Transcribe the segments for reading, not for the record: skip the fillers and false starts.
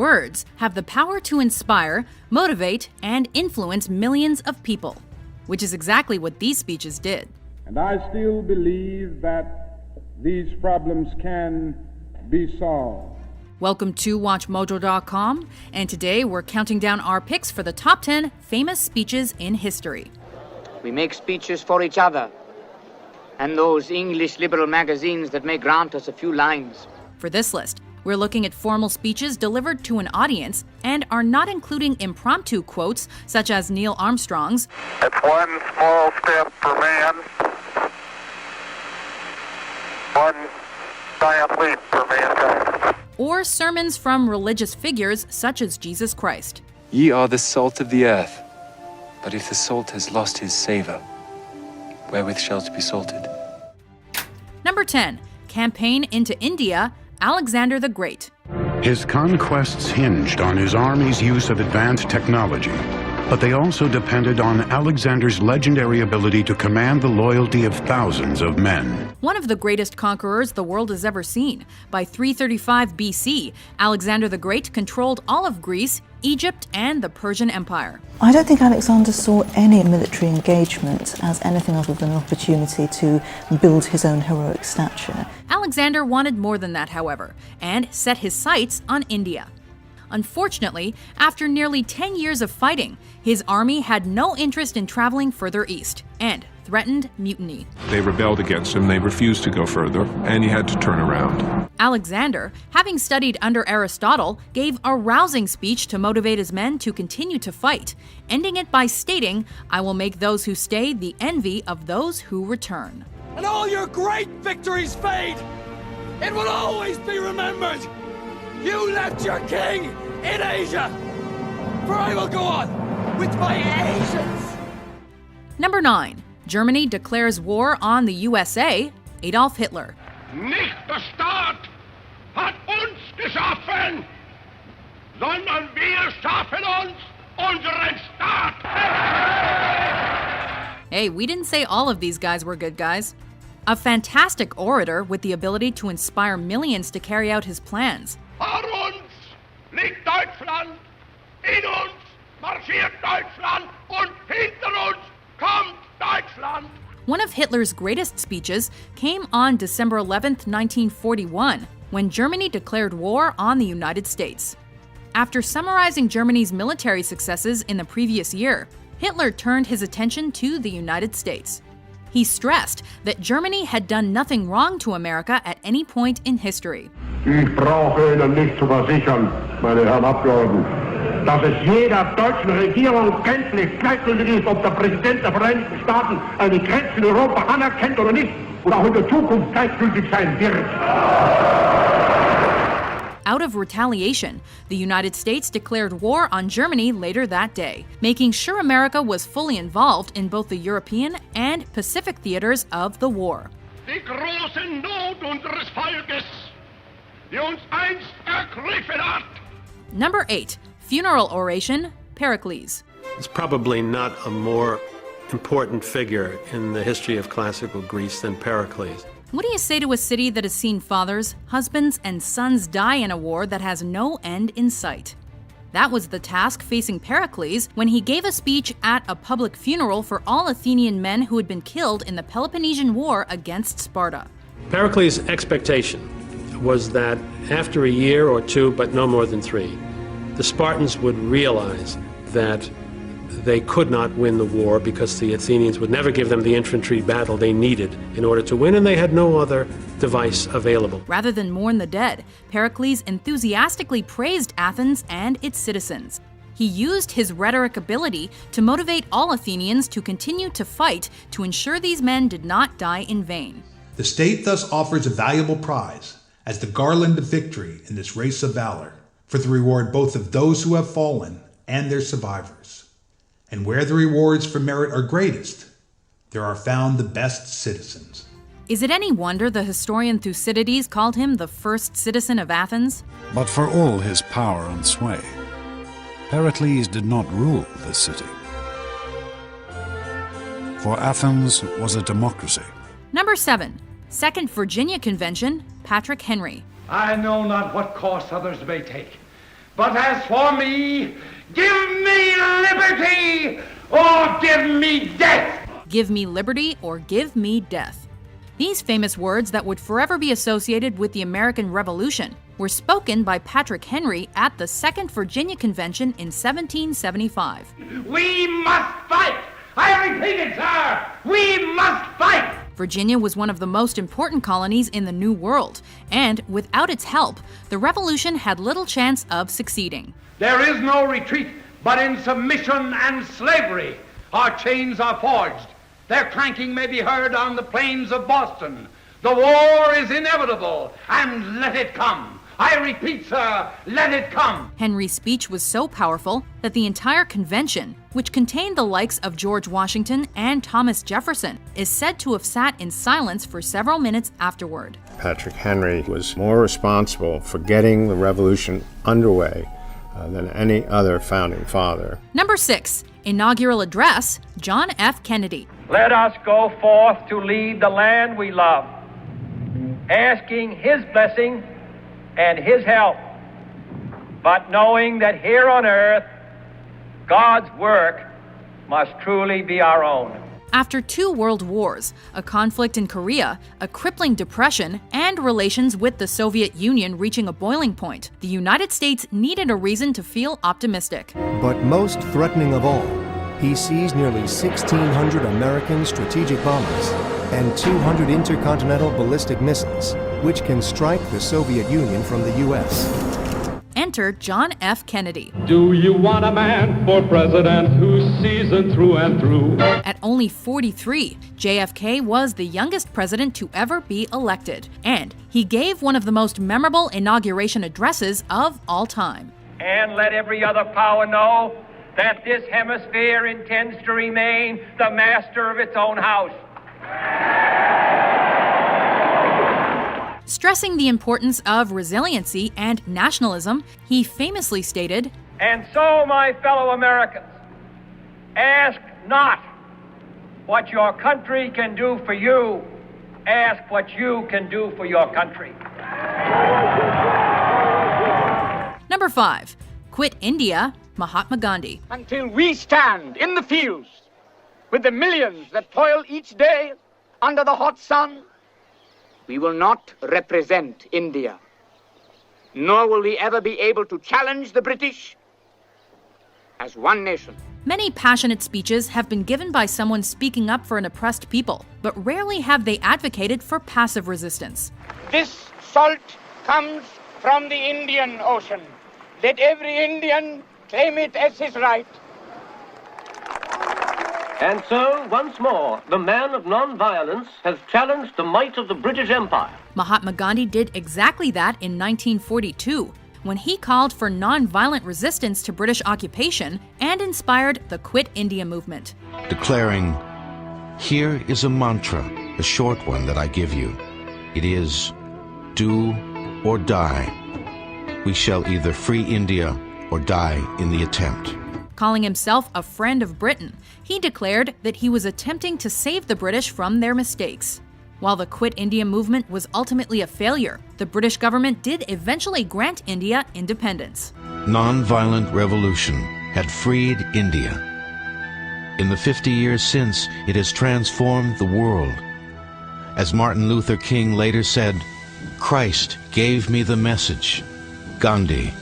words have the power to inspire, motivate, and influence millions of people, which is exactly what these speeches did. And I still believe that these problems can be solved. Welcome to WatchMojo.com, and today we're counting down our picks for the top 10 famous speeches in history. We make speeches for each other and those English liberal magazines that may grant us a few lines. For this list, we're looking at formal speeches delivered to an audience and are not including impromptu quotes such as Neil Armstrong's, "It's one small step for man, one giant leap for mankind," or sermons from religious figures such as Jesus Christ. Ye are the salt of the earth, but if the salt has lost his savor, wherewith shall it be salted? Number 10, Campaign into India, Alexander the Great. His conquests hinged on his army's use of advanced technology, but they also depended on Alexander's legendary ability to command the loyalty of thousands of men. One of the greatest conquerors the world has ever seen. By 335 BC, Alexander the Great controlled all of Greece, Egypt, and the Persian Empire. I don't think Alexander saw any military engagement as anything other than an opportunity to build his own heroic stature. Alexander wanted more than that, however, and set his sights on India. Unfortunately, after nearly 10 years of fighting, his army had no interest in traveling further east and threatened mutiny. They rebelled against him, they refused to go further, and he had to turn around. Alexander, having studied under Aristotle, gave a rousing speech to motivate his men to continue to fight, ending it by stating, "I will make those who stay the envy of those who return." And all your great victories fade. It will always be remembered. You left your king in Asia, for I will go on with my Asians. Number 9. Germany declares war on the USA, Adolf Hitler. Nicht der Staat hat uns geschaffen, sondern wir schaffen uns unseren Staat. Hey, we didn't say all of these guys were good guys. A fantastic orator with the ability to inspire millions to carry out his plans. Vor uns liegt Deutschland, in uns marschiert Deutschland und hinter uns kommt Deutschland. One of Hitler's greatest speeches came on December 11, 1941, when Germany declared war on the United States. After summarizing Germany's military successes in the previous year, Hitler turned his attention to the United States. He stressed that Germany had done nothing wrong to America at any point in history. Ich brauche Ihnen nicht zu versichern, meine Herren Abgeordneten, dass es jeder deutschen Regierung gänzlich gleichgültig ist, ob der Präsident der Vereinigten Staaten eine Grenze in Europa anerkennt oder nicht und auch in der Zukunft gleichgültig sein wird. Out of retaliation, the United States declared war on Germany later that day, making sure America was fully involved in both the European and Pacific theaters of the war. Die große Not unseres Volkes, die uns einst ergriffen hat. Number 8. Funeral oration, Pericles. It's probably not a more important figure in the history of classical Greece than Pericles. What do you say to a city that has seen fathers, husbands, and sons die in a war that has no end in sight? That was the task facing Pericles when he gave a speech at a public funeral for all Athenian men who had been killed in the Peloponnesian War against Sparta. Pericles' expectation was that after a year or two, but no more than 3, the Spartans would realize that they could not win the war because the Athenians would never give them the infantry battle they needed in order to win, and they had no other device available. Rather than mourn the dead, Pericles enthusiastically praised Athens and its citizens. He used his rhetoric ability to motivate all Athenians to continue to fight to ensure these men did not die in vain. The state thus offers a valuable prize as the garland of victory in this race of valor for the reward both of those who have fallen and their survivors. And where the rewards for merit are greatest, there are found the best citizens. Is it any wonder the historian Thucydides called him the first citizen of Athens? But for all his power and sway, Pericles did not rule this city. For Athens was a democracy. Number 7. Second Virginia Convention, Patrick Henry. I know not what course others may take, But as for me, give me liberty or give me death! Give me liberty or give me death. These famous words that would forever be associated with the American Revolution were spoken by Patrick Henry at the Second Virginia Convention in 1775. We must fight! I repeat it, sir! We must fight! Virginia was one of the most important colonies in the New World, and without its help, the Revolution had little chance of succeeding. There is no retreat but in submission and slavery. Our chains are forged. Their clanking may be heard on the plains of Boston. The war is inevitable, and let it come. I repeat, sir, let it come. Henry's speech was so powerful that the entire convention, which contained the likes of George Washington and Thomas Jefferson, is said to have sat in silence for several minutes afterward. Patrick Henry was more responsible for getting the revolution underway than any other founding father. Number 6. Inaugural Address, John F. Kennedy. Let us go forth to lead the land we love, asking His blessing and His help, but knowing that here on earth, God's work must truly be our own. After 2 world wars, a conflict in Korea, a crippling depression, and relations with the Soviet Union reaching a boiling point, the United States needed a reason to feel optimistic. But most threatening of all, he sees nearly 1,600 American strategic bombers and 200 intercontinental ballistic missiles, which can strike the Soviet Union from the U.S. Enter John F. Kennedy. Do you want a man for president who's seasoned through and through? At only 43, JFK was the youngest president to ever be elected, and he gave one of the most memorable inauguration addresses of all time. And let every other power know that this hemisphere intends to remain the master of its own house. Stressing the importance of resiliency and nationalism, he famously stated, "And so, my fellow Americans, ask not what your country can do for you, ask what you can do for your country." Number 5. Quit India, Mahatma Gandhi. Until we stand in the fields with the millions that toil each day under the hot sun, we will not represent India, nor will we ever be able to challenge the British as one nation. Many passionate speeches have been given by someone speaking up for an oppressed people, but rarely have they advocated for passive resistance. This salt comes from the Indian Ocean. Let every Indian claim it as his right. And so, once more, the man of non-violence has challenged the might of the British Empire. Mahatma Gandhi did exactly that in 1942, when he called for non-violent resistance to British occupation and inspired the Quit India movement. Declaring, "Here is a mantra, a short one that I give you. It is, do or die. We shall either free India or die in the attempt." Calling himself a friend of Britain, he declared that he was attempting to save the British from their mistakes. While the Quit India movement was ultimately a failure, the British government did eventually grant India independence. Non-violent revolution had freed India. In the 50 years since, it has transformed the world. As Martin Luther King later said, "Christ gave me the message. Gandhi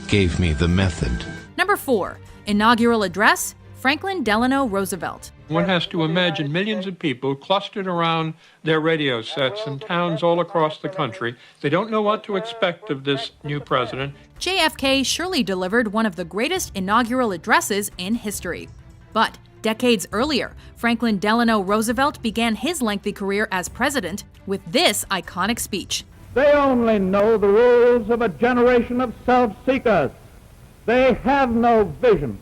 gave me the method." Number 4. Inaugural Address, Franklin Delano Roosevelt. One has to imagine millions of people clustered around their radio sets in towns all across the country. They don't know what to expect of this new president. JFK surely delivered one of the greatest inaugural addresses in history. But decades earlier, Franklin Delano Roosevelt began his lengthy career as president with this iconic speech. They only know the rules of a generation of self-seekers. They have no vision,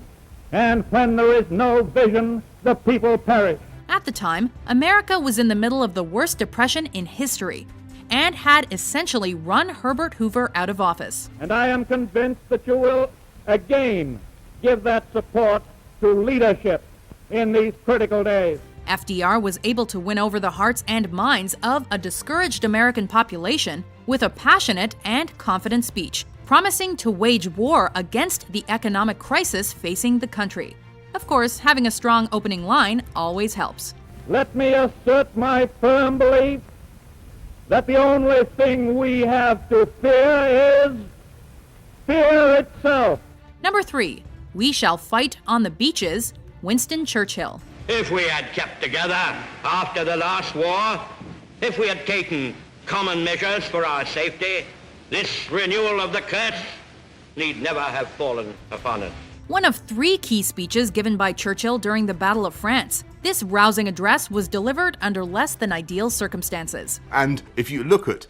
and when there is no vision, the people perish. At the time, America was in the middle of the worst depression in history and had essentially run Herbert Hoover out of office. And I am convinced that you will again give that support to leadership in these critical days. FDR was able to win over the hearts and minds of a discouraged American population with a passionate and confident speech, promising to wage war against the economic crisis facing the country. Of course, having a strong opening line always helps. Let me assert my firm belief that the only thing we have to fear is fear itself. Number 3, we shall fight on the beaches, Winston Churchill. If we had kept together after the last war, if we had taken common measures for our safety, this renewal of the curse need never have fallen upon us. One of 3 key speeches given by Churchill during the Battle of France. This rousing address was delivered under less than ideal circumstances. And if you look at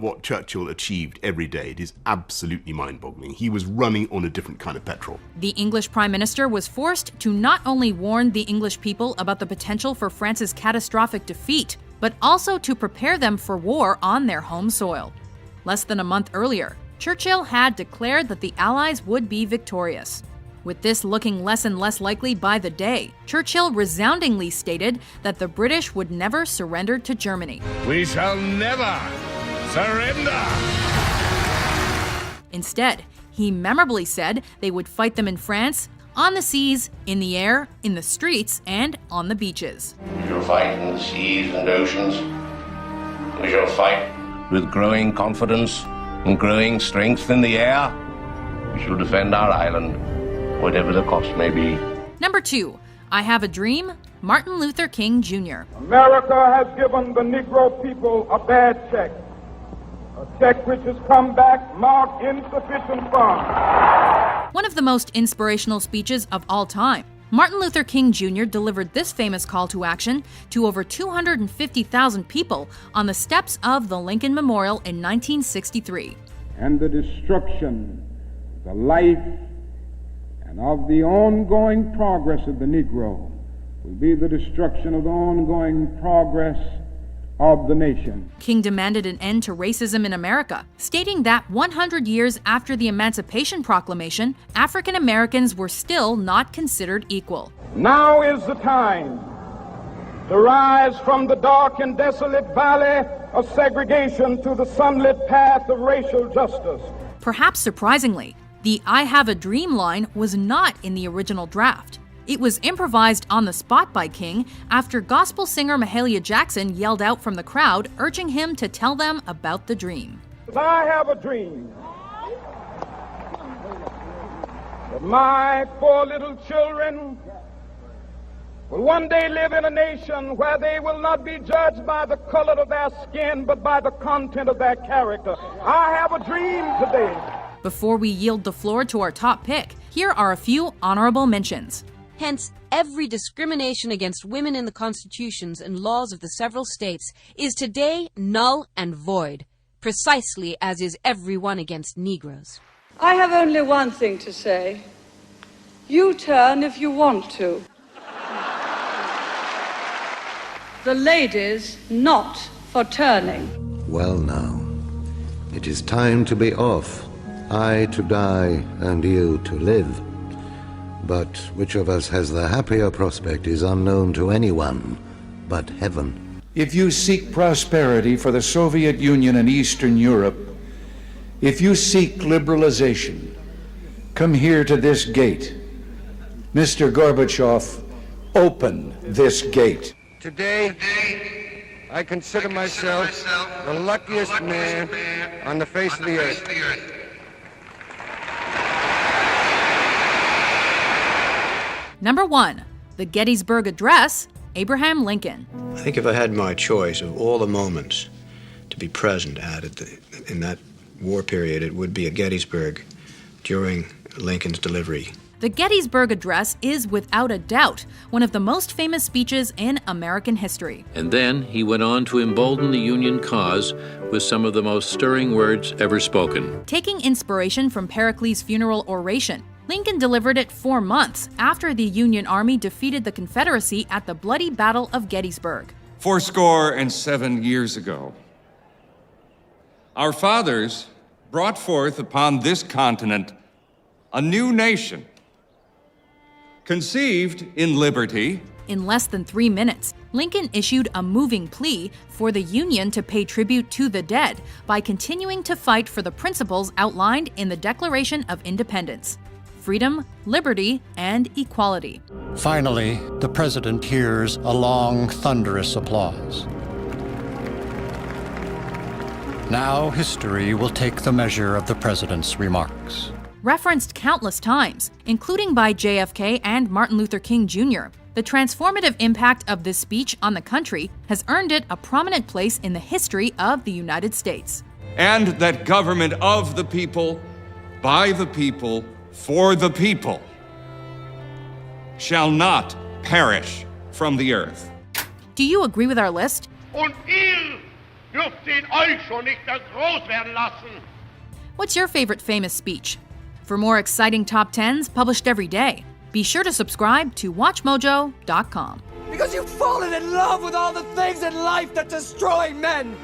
what Churchill achieved every day, it is absolutely mind-boggling. He was running on a different kind of petrol. The English Prime Minister was forced to not only warn the English people about the potential for France's catastrophic defeat, but also to prepare them for war on their home soil. Less than a month earlier, Churchill had declared that the Allies would be victorious. With this looking less and less likely by the day, Churchill resoundingly stated that the British would never surrender to Germany. We shall never surrender! Instead, he memorably said they would fight them in France, on the seas, in the air, in the streets, and on the beaches. We shall fight in the seas and oceans. We shall fight with growing confidence and growing strength in the air. We shall defend our island, whatever the cost may be. Number 2, I Have a Dream, Martin Luther King Jr. America has given the Negro people a bad check. A check which has come back marked insufficient funds. One of the most inspirational speeches of all time, Martin Luther King Jr. delivered this famous call to action to over 250,000 people on the steps of the Lincoln Memorial in 1963. And the destruction, the life, and of the ongoing progress of the Negro will be the destruction of the ongoing progress of the nation. King demanded an end to racism in America, stating that 100 years after the Emancipation Proclamation, African Americans were still not considered equal. Now is the time to rise from the dark and desolate valley of segregation to the sunlit path of racial justice. Perhaps surprisingly, the I Have a Dream line was not in the original draft. It was improvised on the spot by King after gospel singer Mahalia Jackson yelled out from the crowd, urging him to tell them about the dream. I have a dream that my 4 little children will one day live in a nation where they will not be judged by the color of their skin, but by the content of their character. I have a dream today. Before we yield the floor to our top pick, here are a few honorable mentions. Hence, every discrimination against women in the constitutions and laws of the several states is today null and void, precisely as is every one against Negroes. I have only one thing to say. You turn if you want to. The ladies not for turning. Well now, it is time to be off. I to die and you to live. But which of us has the happier prospect is unknown to anyone but heaven. If you seek prosperity for the Soviet Union and Eastern Europe, if you seek liberalization, come here to this gate. Mr. Gorbachev, open this gate. Today, I consider myself the luckiest man on the face of the earth. Number 1, the Gettysburg Address, Abraham Lincoln. I think if I had my choice of all the moments to be present at in that war period, it would be at Gettysburg during Lincoln's delivery. The Gettysburg Address is, without a doubt, one of the most famous speeches in American history. And then he went on to embolden the Union cause with some of the most stirring words ever spoken. Taking inspiration from Pericles' funeral oration, Lincoln delivered it 4 months after the Union Army defeated the Confederacy at the bloody Battle of Gettysburg. 77 years ago, our fathers brought forth upon this continent a new nation, conceived in liberty, In less than 3 minutes, Lincoln issued a moving plea for the Union to pay tribute to the dead by continuing to fight for the principles outlined in the Declaration of Independence: freedom, liberty, and equality. Finally, the president hears a long, thunderous applause. Now history will take the measure of the president's remarks. Referenced countless times, including by JFK and Martin Luther King Jr., the transformative impact of this speech on the country has earned it a prominent place in the history of the United States. And that government of the people, by the people, for the people, shall not perish from the earth. Do you agree with our list? Und ihr dürft ihn euch schon nicht groß werden lassen. What's your favorite famous speech? For more exciting top 10s published every day, be sure to subscribe to WatchMojo.com. Because you've fallen in love with all the things in life that destroy men.